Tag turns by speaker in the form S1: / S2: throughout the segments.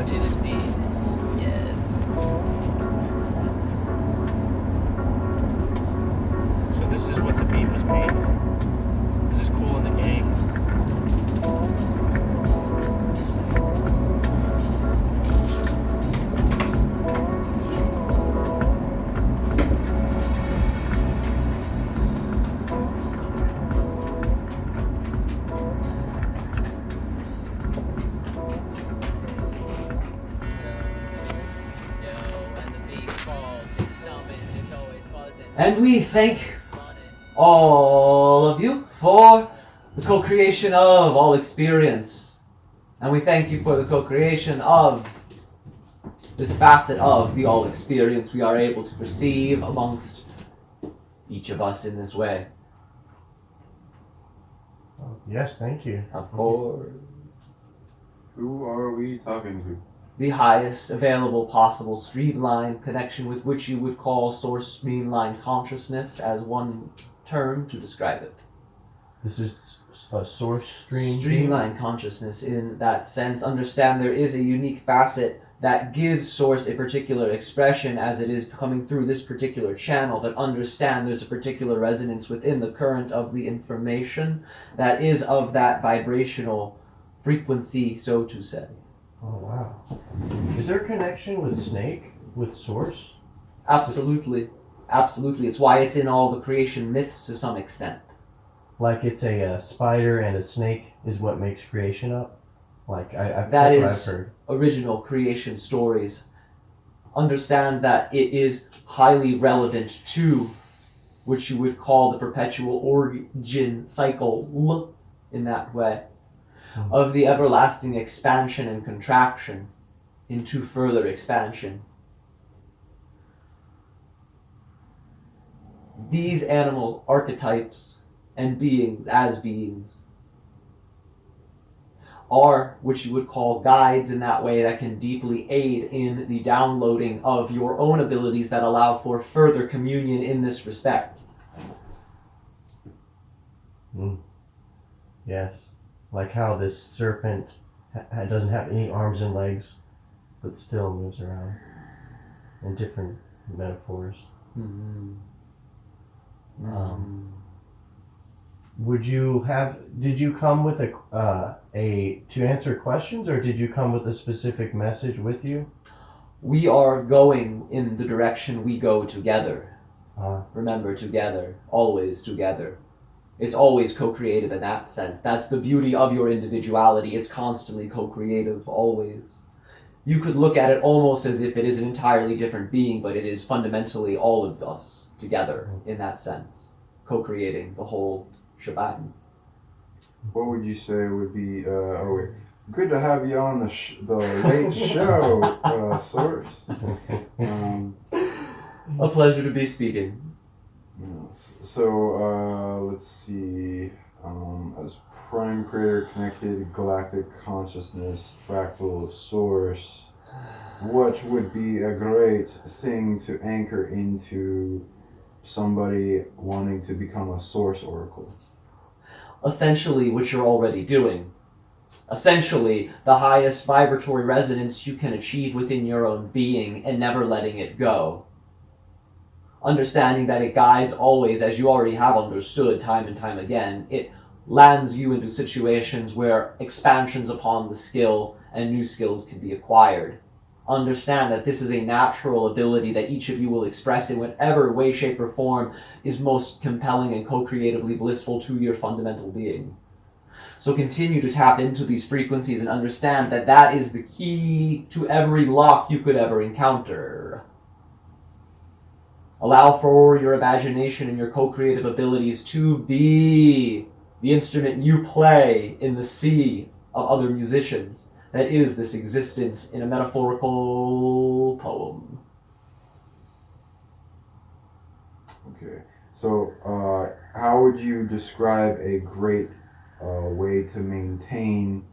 S1: homogeneous beings. Yes.
S2: So this is what the beat was made for. This is cool in the gang.
S3: And we thank all of you for the co-creation of all experience. And we thank you for the co-creation of this facet of the all experience we are able to perceive amongst each of us in this way.
S4: Yes, thank you.
S3: Of course.
S5: Who are we talking to?
S3: The highest available possible streamline connection with which you would call source streamline consciousness as one term to describe it.
S4: This is a source stream.
S3: Streamline consciousness in that sense. Understand there is a unique facet that gives source a particular expression as it is coming through this particular channel, but understand there's a particular resonance within the current of the information that is of that vibrational frequency, so to say.
S4: Oh, wow. Is there a connection with Snake, with Source?
S3: Absolutely. Absolutely. It's why it's in all the creation myths to some extent.
S4: Like it's a spider and a snake is what makes creation up? Like,
S3: That
S4: that's what I've
S3: is
S4: heard.
S3: original creation stories. Understand that it is highly relevant to what you would call the perpetual origin cycle in that way. Of the everlasting expansion and contraction into further expansion. These animal archetypes and beings as beings are what you would call guides in that way that can deeply aid in the downloading of your own abilities that allow for further communion in this respect.
S4: Yes. Like how this serpent doesn't have any arms and legs, but still moves around in different metaphors. Did you come with to answer questions, or did you come with a specific message with you?
S3: We are going in the direction we go together. Remember, together, always together. It's always co-creative in that sense. That's the beauty of your individuality. It's constantly co-creative, always. You could look at it almost as if it is an entirely different being, but it is fundamentally all of us together in that sense, co-creating the whole shebang.
S5: What would you say would be, good to have you on the late show, Source.
S3: A pleasure to be speaking.
S5: Yes. So, let's see, as prime creator connected galactic consciousness fractal of source, what would be a great thing to anchor into somebody wanting to become a source oracle?
S3: Essentially what you're already doing. Essentially the highest vibratory resonance you can achieve within your own being and never letting it go. Understanding that it guides always, as you already have understood time and time again, it lands you into situations where expansions upon the skill and new skills can be acquired. Understand that this is a natural ability that each of you will express in whatever way, shape, or form is most compelling and co-creatively blissful to your fundamental being. So continue to tap into these frequencies and understand that that is the key to every lock you could ever encounter. Allow for your imagination and your co-creative abilities to be the instrument you play in the sea of other musicians. That is this existence in a metaphorical poem.
S5: Okay. So, how would you describe a great way to maintain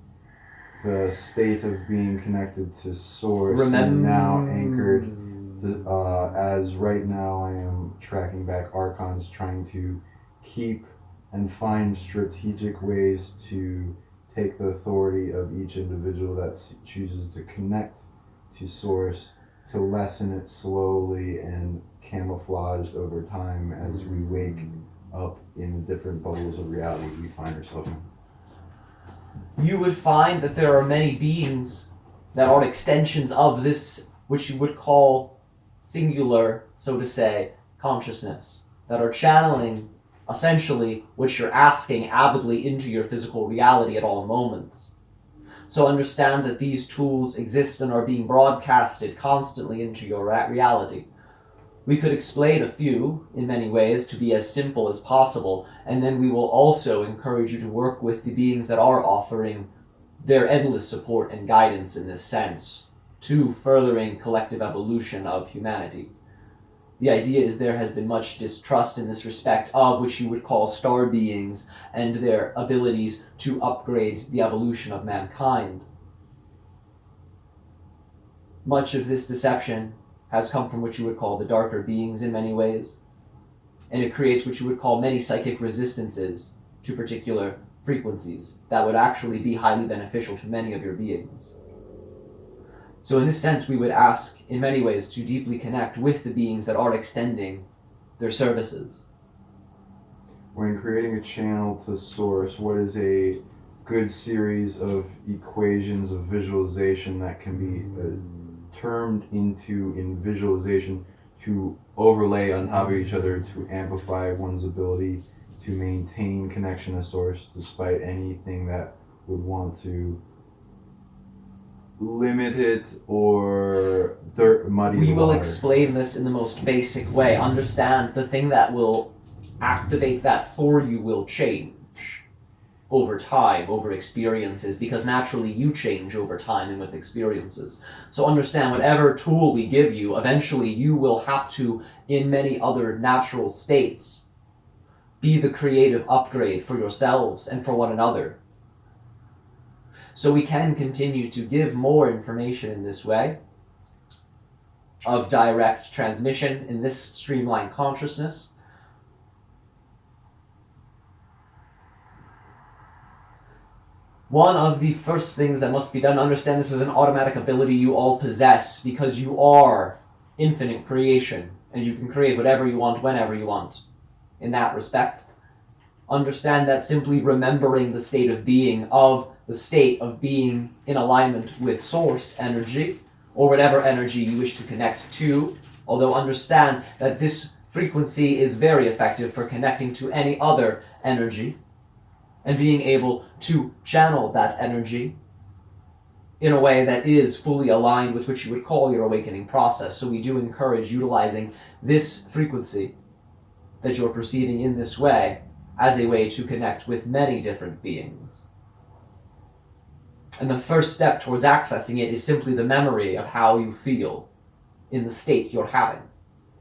S5: the state of being connected to Source and now anchored? As right now I am tracking back archons, trying to keep and find strategic ways to take the authority of each individual that chooses to connect to source to lessen it slowly and camouflaged over time as we wake up in the different bubbles of reality we find ourselves in.
S3: You would find that there are many beings that are extensions of this, which you would call singular, so to say, consciousness, that are channeling essentially what you're asking avidly into your physical reality at all moments. So understand that these tools exist and are being broadcasted constantly into your reality. We could explain a few in many ways to be as simple as possible, and then we will also encourage you to work with the beings that are offering their endless support and guidance in this sense to furthering collective evolution of humanity. The idea is there has been much distrust in this respect of which you would call star beings and their abilities to upgrade the evolution of mankind. Much of this deception has come from what you would call the darker beings in many ways, and it creates what you would call many psychic resistances to particular frequencies that would actually be highly beneficial to many of your beings. So in this sense, we would ask, in many ways, to deeply connect with the beings that are extending their services.
S5: When creating a channel to source, what is a good series of equations of visualization that can be termed into in visualization to overlay on top of each other to amplify one's ability to maintain connection to source despite anything that would want to limit it or muddy the
S3: We will
S5: water?
S3: explain this in the most basic way. Understand the thing that will activate that for you will change over time, over experiences, because naturally you change over time and with experiences. So understand whatever tool we give you, eventually you will have to, in many other natural states, be the creative upgrade for yourselves and for one another. So we can continue to give more information in this way of direct transmission in this streamlined consciousness. One of the first things that must be done, understand this is an automatic ability you all possess because you are infinite creation and you can create whatever you want, whenever you want. In that respect, understand that simply remembering the state of being in alignment with source energy or whatever energy you wish to connect to, although understand that this frequency is very effective for connecting to any other energy and being able to channel that energy in a way that is fully aligned with what you would call your awakening process. So we do encourage utilizing this frequency that you're perceiving in this way as a way to connect with many different beings. And the first step towards accessing it is simply the memory of how you feel in the state you're having,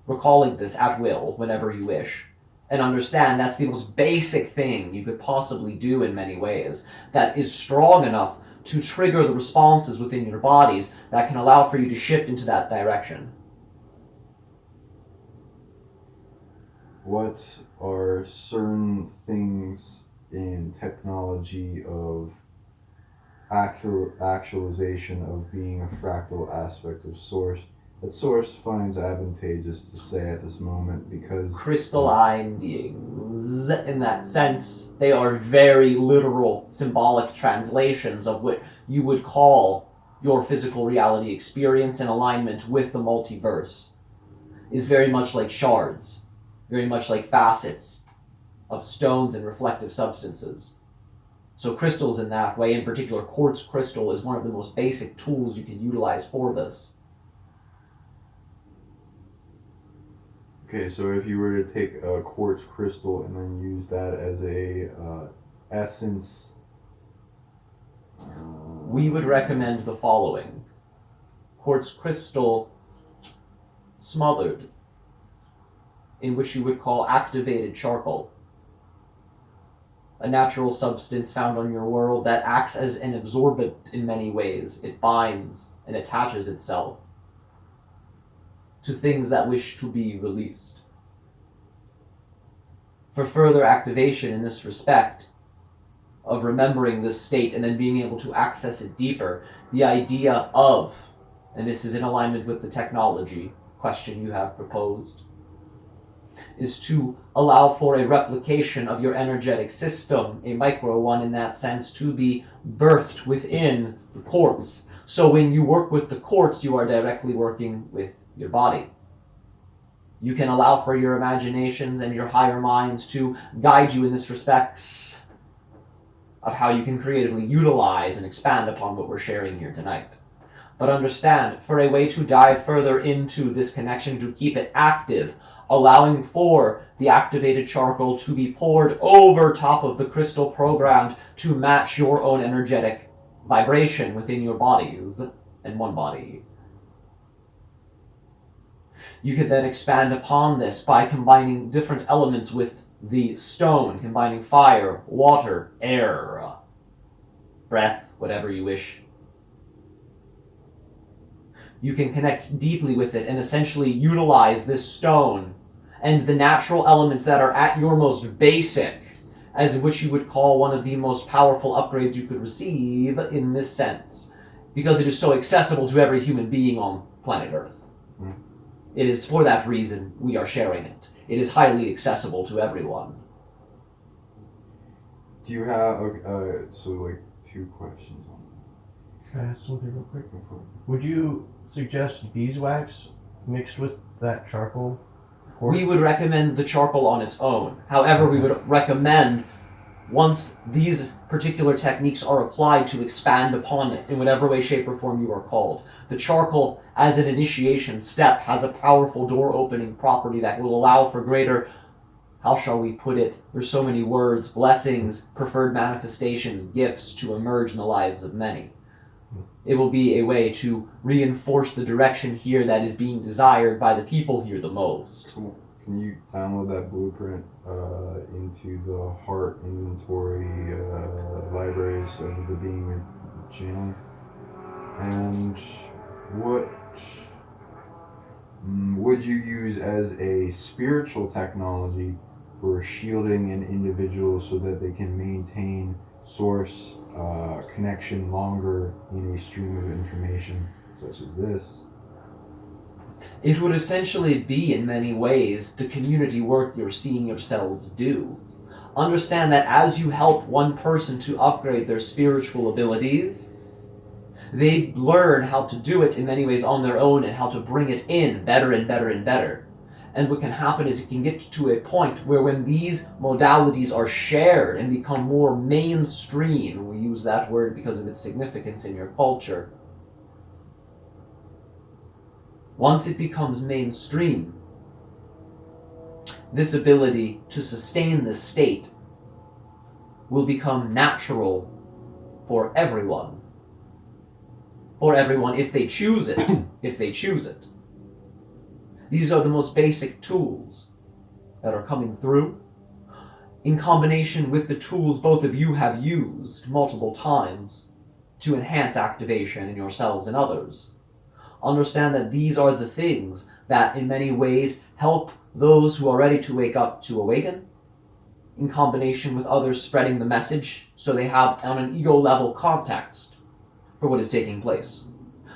S3: recalling this at will whenever you wish. And understand that's the most basic thing you could possibly do in many ways that is strong enough to trigger the responses within your bodies that can allow for you to shift into that direction.
S5: What are certain things in technology of actualization of being a fractal aspect of source that source finds advantageous to say at this moment because
S3: crystalline beings, in that sense, they are very literal, symbolic translations of what you would call your physical reality experience in alignment with the multiverse, is very much like shards, very much like facets of stones and reflective substances. So crystals in that way, in particular quartz crystal, is one of the most basic tools you can utilize for this.
S5: Okay, so if you were to take a quartz crystal and then use that as a essence,
S3: we would recommend the following. Quartz crystal smothered in which you would call activated charcoal, a natural substance found on your world that acts as an absorbent in many ways. It binds and attaches itself to things that wish to be released. For further activation in this respect, of remembering this state and then being able to access it deeper, the idea of, and this is in alignment with the technology question you have proposed, is to allow for a replication of your energetic system, a micro one in that sense, to be birthed within the quartz. So when you work with the quartz, you are directly working with your body. You can allow for your imaginations and your higher minds to guide you in this respect of how you can creatively utilize and expand upon what we're sharing here tonight. But understand, for a way to dive further into this connection, to keep it active, allowing for the activated charcoal to be poured over top of the crystal programmed to match your own energetic vibration within your bodies and one body. You can then expand upon this by combining different elements with the stone, combining fire, water, air, breath, whatever you wish. You can connect deeply with it and essentially utilize this stone and the natural elements that are at your most basic, as which you would call one of the most powerful upgrades you could receive in this sense, because it is so accessible to every human being on planet Earth. It is for that reason we are sharing it. It is highly accessible to everyone.
S5: Do you have, so like 2 questions on
S4: Can I ask something real quick?
S5: that?
S4: Would you suggest beeswax mixed with that charcoal?
S3: We would recommend the charcoal on its own. However, we would recommend, once these particular techniques are applied, to expand upon it in whatever way, shape, or form you are called. The charcoal, as an initiation step, has a powerful door-opening property that will allow for greater, how shall we put it, there's so many words, blessings, preferred manifestations, gifts to emerge in the lives of many. It will be a way to reinforce the direction here that is being desired by the people here the most.
S5: Cool. Can you download that blueprint into the heart inventory libraries of the being channel? And what would you use as a spiritual technology for shielding an individual so that they can maintain source connection longer in a stream of information such as this?
S3: It would essentially be, in many ways, the community work you're seeing yourselves do. Understand that as you help one person to upgrade their spiritual abilities, they learn how to do it in many ways on their own and how to bring it in better and better and better. And what can happen is it can get to a point where when these modalities are shared and become more mainstream, we use that word because of its significance in your culture, once it becomes mainstream, this ability to sustain this state will become natural for everyone. For everyone, if they choose it. If they choose it. These are the most basic tools that are coming through, in combination with the tools both of you have used multiple times to enhance activation in yourselves and others. Understand that these are the things that in many ways help those who are ready to wake up to awaken, in combination with others spreading the message so they have on an ego level context for what is taking place.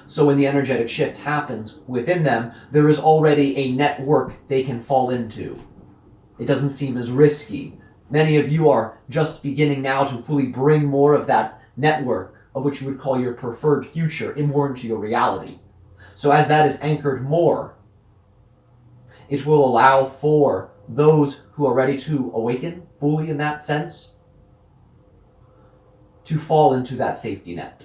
S3: So when the energetic shift happens within them, there is already a network they can fall into. It doesn't seem as risky. Many of you are just beginning now to fully bring more of that network, of which you would call your preferred future, more into your reality. So as that is anchored more, it will allow for those who are ready to awaken fully in that sense to fall into that safety net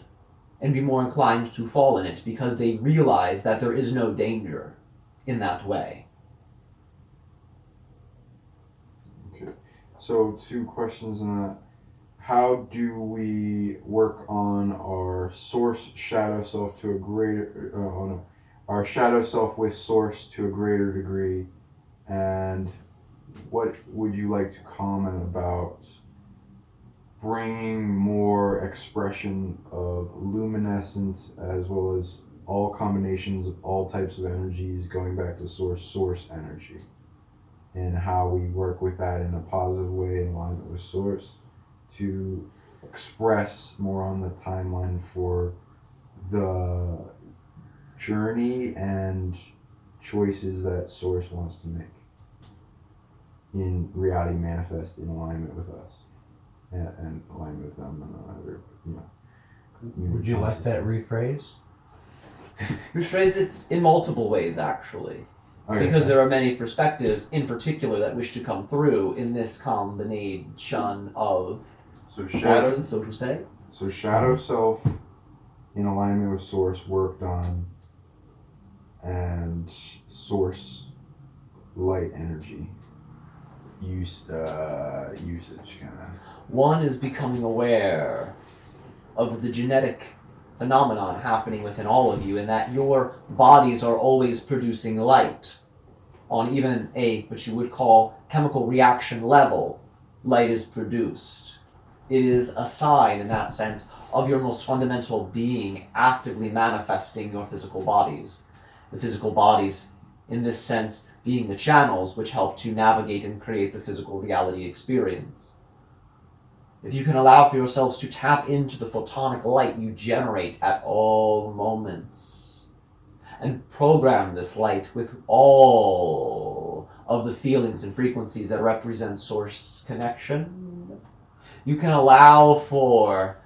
S3: and be more inclined to fall in it because they realize that there is no danger in that way.
S5: Okay, so 2 questions on that. How do we work on our source shadow self to a greater, our shadow self with source to a greater degree? And what would you like to comment about bringing more expression of luminescence as well as all combinations of all types of energies going back to source energy, and how we work with that in a positive way in alignment with source to express more on the timeline for the journey and choices that Source wants to make in reality manifest in alignment with us and alignment with them and other,
S4: Would you like that rephrase?
S3: Rephrase it in multiple ways, actually.
S5: Okay.
S3: Because there are many perspectives, in particular, that wish to come through in this combination of
S5: So shadow,
S3: voices, so to say.
S5: so shadow self in alignment with Source worked on, and Source light energy usage kind of.
S3: One is becoming aware of the genetic phenomenon happening within all of you, in that your bodies are always producing light. On even a, what you would call, chemical reaction level, light is produced. It is a sign, in that sense, of your most fundamental being actively manifesting your physical bodies. The physical bodies, in this sense, being the channels which help to navigate and create the physical reality experience. If you can allow for yourselves to tap into the photonic light you generate at all moments, and program this light with all of the feelings and frequencies that represent Source connection, you can allow for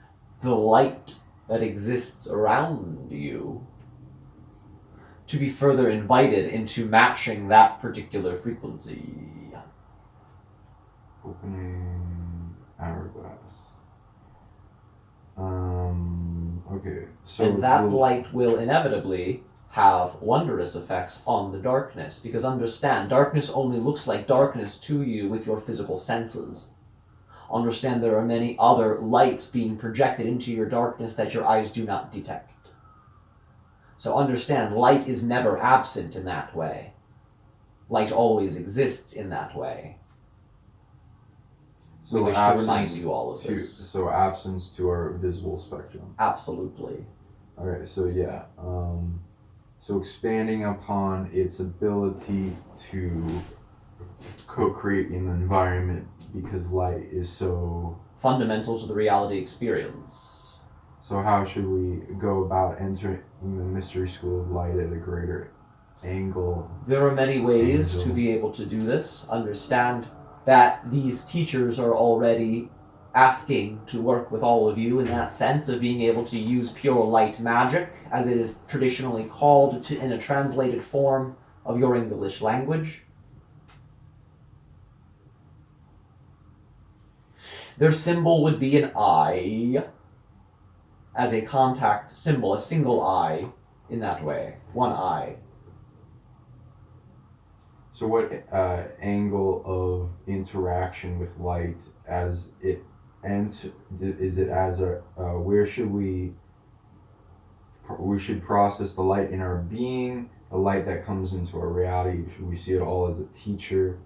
S3: the light that exists around you to be further invited into matching that particular frequency.
S5: Opening hourglass. Okay. So
S3: And that light will inevitably have wondrous effects on the darkness, because understand, darkness only looks like darkness to you with your physical senses. Understand there are many other lights being projected into your darkness that your eyes do not detect. So understand, light is never absent in that way. Light always exists in that way.
S5: So
S3: we wish to remind you all of this.
S5: So absence to our visible spectrum.
S3: Absolutely.
S5: Alright, so yeah. So expanding upon its ability to co-create in the environment because light is so...
S3: Fundamental to the reality experience.
S5: So how should we go about entering the mystery school of light at a greater angle?
S3: There are many ways to be able to do this. Understand that these teachers are already asking to work with all of you in that sense of being able to use pure light magic, as it is traditionally called, in a translated form of your English language. Their symbol would be an eye, as a contact symbol, a single eye in that way, one eye.
S5: So what angle of interaction with light as it ends? Is it as a where should we should process the light in our being, the light that comes into our reality? Should we see it all as a teacher?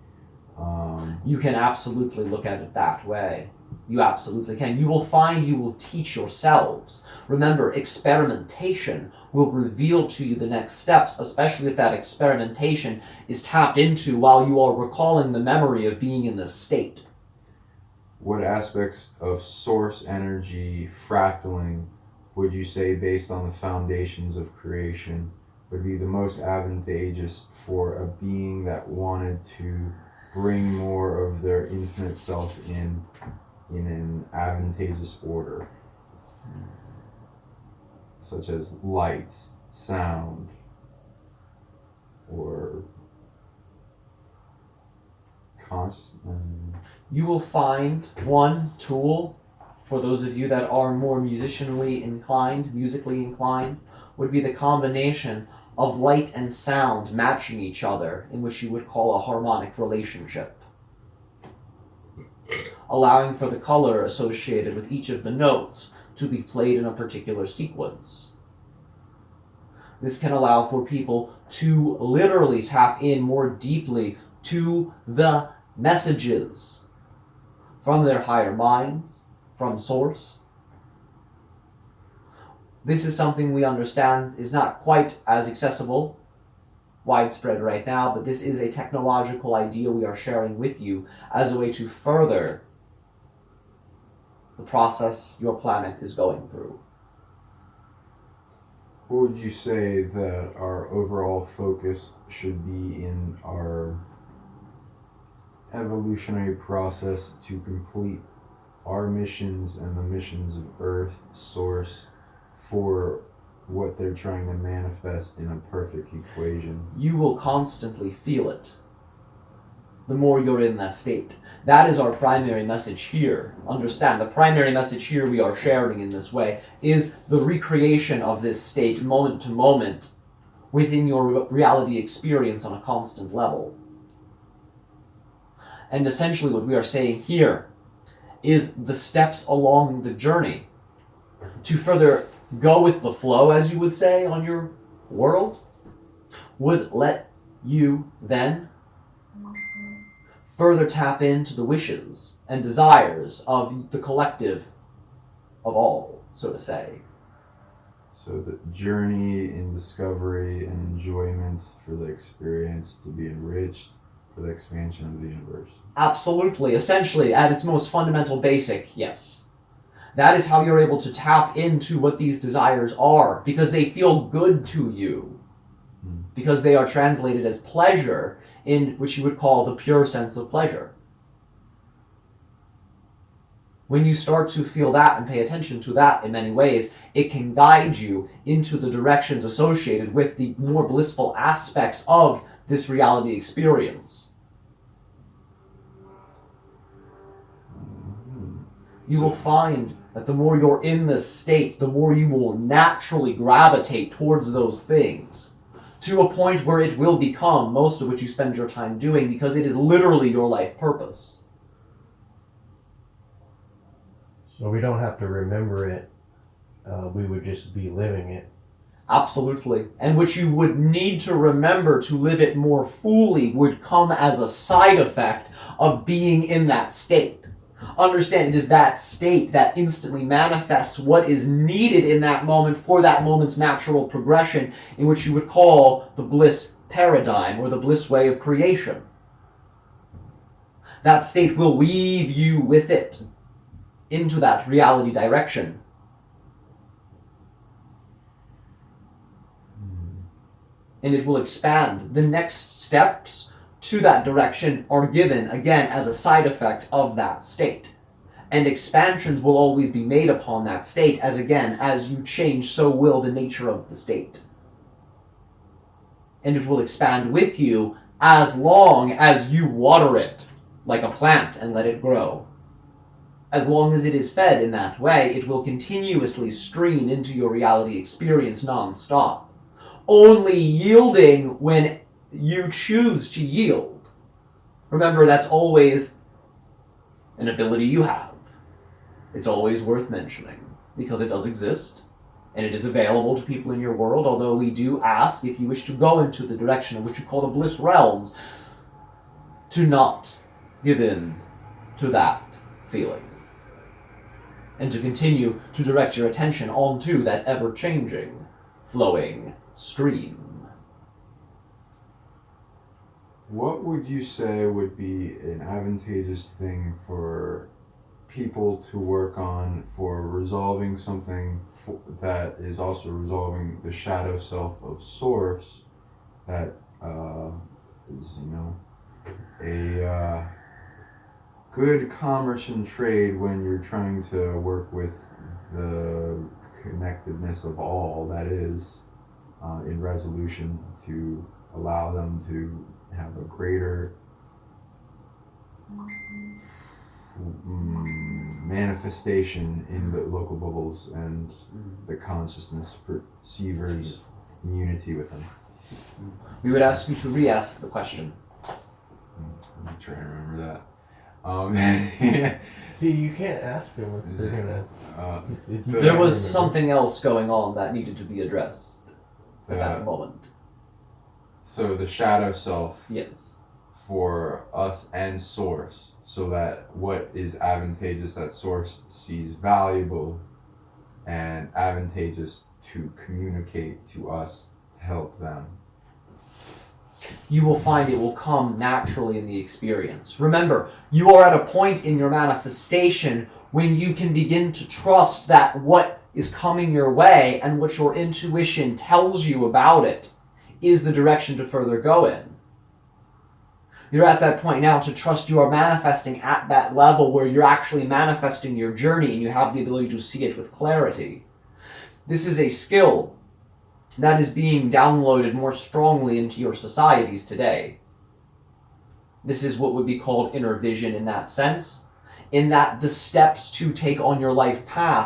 S3: You can absolutely look at it that way. You absolutely can. You will find you will teach yourselves. Remember, experimentation will reveal to you the next steps, especially if that experimentation is tapped into while you are recalling the memory of being in this state.
S5: What aspects of source energy fractaling would you say, based on the foundations of creation, would be the most advantageous for a being that wanted to bring more of their infinite self in an advantageous order, such as light, sound, or consciousness?
S3: You will find one tool for those of you that are more musically inclined, would be the combination of light and sound matching each other, in which you would call a harmonic relationship, allowing for the color associated with each of the notes to be played in a particular sequence. This can allow for people to literally tap in more deeply to the messages from their higher minds, from Source. This is something we understand is not quite as accessible, widespread right now, but this is a technological idea we are sharing with you as a way to further the process your planet is going through.
S5: What would you say that our overall focus should be in our evolutionary process to complete our missions and the missions of Earth, Source, for what they're trying to manifest in a perfect equation?
S3: You will constantly feel it the more you're in that state. That is our primary message here. Understand, the primary message here we are sharing in this way is the recreation of this state moment to moment within your reality experience on a constant level. And essentially what we are saying here is the steps along the journey to further go with the flow, as you would say, on your world, would let you then further tap into the wishes and desires of the collective of all, so to say.
S5: So the journey in discovery and enjoyment for the experience to be enriched for the expansion of the universe.
S3: Absolutely. Essentially, at its most fundamental basic, yes. That is how you're able to tap into what these desires are, because they feel good to you. Because they are translated as pleasure, in which you would call the pure sense of pleasure. When you start to feel that and pay attention to that in many ways, it can guide you into the directions associated with the more blissful aspects of this reality experience. You will find that the more you're in this state, the more you will naturally gravitate towards those things, to a point where it will become most of what you spend your time doing, because it is literally your life purpose.
S4: So we don't have to remember it. We would just be living it.
S3: Absolutely. And what you would need to remember to live it more fully would come as a side effect of being in that state. Understand, it is that state that instantly manifests what is needed in that moment for that moment's natural progression, in which you would call the bliss paradigm or the bliss way of creation. That state will weave you with it into that reality direction. And it will expand. The next steps to that direction are given, again, as a side effect of that state. And expansions will always be made upon that state, as again, as you change, so will the nature of the state. And it will expand with you as long as you water it, like a plant, and let it grow. As long as it is fed in that way, it will continuously stream into your reality experience non-stop, only yielding when you choose to yield. Remember, that's always an ability you have. It's always worth mentioning, because it does exist, and it is available to people in your world, although we do ask, if you wish to go into the direction of what you call the bliss realms, to not give in to that feeling, and to continue to direct your attention onto that ever-changing, flowing stream.
S5: What would you say would be an advantageous thing for people to work on for resolving something that is also resolving the shadow self of Source, that is, a good commerce and trade when you're trying to work with the connectedness of all that is in resolution, to allow them to have a greater manifestation in the local bubbles and the consciousness perceivers in unity with them?
S3: We would ask you to re-ask the question.
S5: I'm trying to remember that.
S4: See, you can't ask them if they're gonna. If you
S3: There
S4: can't
S3: was
S4: remember.
S3: something else going on that needed to be addressed at that moment.
S5: So the shadow self
S3: Yes.
S5: for us and Source, so that what is advantageous that Source sees valuable and advantageous to communicate to us to help them.
S3: you will find it will come naturally in the experience. Remember, you are at a point in your manifestation when you can begin to trust that what is coming your way and what your intuition tells you about it is the direction to further go in. You're at that point now to trust you are manifesting at that level where you're actually manifesting your journey and you have the ability to see it with clarity. This is a skill that is being downloaded more strongly into your societies today. This is what would be called inner vision in that sense, in that the steps to take on your life path